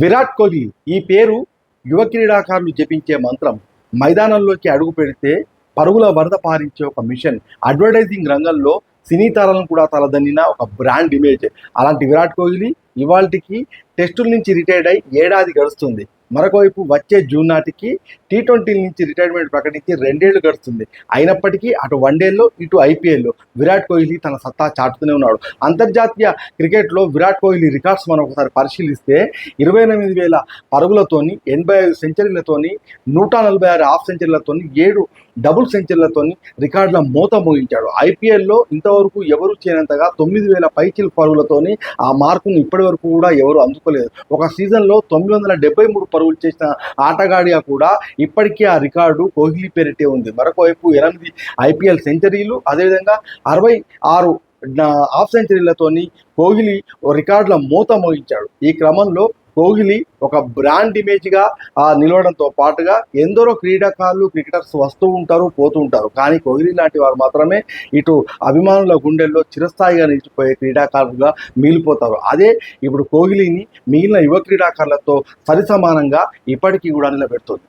విరాట్ కోహ్లీ ఈ పేరు యువ క్రీడాకారులు జపించే మంత్రం. మైదానంలోకి అడుగు పెడితే పరుగుల వరద పారించే ఒక మిషన్. అడ్వర్టైజింగ్ రంగంలో సినీ తారలను కూడా తలదన్నిన ఒక బ్రాండ్ ఇమేజ్. అలాంటి విరాట్ కోహ్లీ ఇవాళకి టెస్టుల నుంచి రిటైర్డ్ అయి ఏడాది గడుస్తుంది. మరొకవైపు వచ్చే జూన్ నాటికి టీ20 నుంచి రిటైర్మెంట్ ప్రకటించి 2 ఏళ్లు గడుస్తుంది. అయినప్పటికీ అటు వన్డేల్లో ఇటు ఐపీఎల్లో విరాట్ కోహ్లీ తన సత్తా చాటుతూనే ఉన్నాడు. అంతర్జాతీయ క్రికెట్లో విరాట్ కోహ్లీ రికార్డ్స్ మనం ఒకసారి పరిశీలిస్తే 28,000 పరుగులతోని, 85 సెంచరీలతోని, 146 హాఫ్ సెంచరీలతోని, 7 డబుల్ సెంచరీలతోని రికార్డుల మూత మోగించాడు. ఐపీఎల్లో ఇంతవరకు ఎవరు చేయనంతగా 9,000 పైచిల్ పరుగులతోని ఆ మార్కును ఇప్పటి వరకు కూడా ఎవరు అందుకోలేదు. ఒక సీజన్లో 973 పరుగులు చేసిన ఆటగాడిగా కూడా ఇప్పటికీ ఆ రికార్డు కోహ్లీ పేరిటే ఉంది. మరొకవైపు 8 ఐపీఎల్ సెంచరీలు, అదేవిధంగా 66 హాఫ్ సెంచరీలతోని కోహ్లీ రికార్డుల మూత మోగించాడు. ఈ క్రమంలో కోహ్లీ ఒక బ్రాండ్ ఇమేజ్గా నిలవడంతో పాటుగా ఎందరో క్రీడాకారులు, క్రికెటర్స్ వస్తూ ఉంటారు, పోతూ ఉంటారు. కానీ కోహ్లీ లాంటి వారు మాత్రమే ఇటు అభిమానుల గుండెల్లో చిరస్థాయిగా నిలిచిపోయే క్రీడాకారులుగా మిగిలిపోతారు. అదే ఇప్పుడు కోహ్లీని మిగిలిన యువ క్రీడాకారులతో సరిసమానంగా ఇప్పటికీ కూడా నిలబెడుతుంది.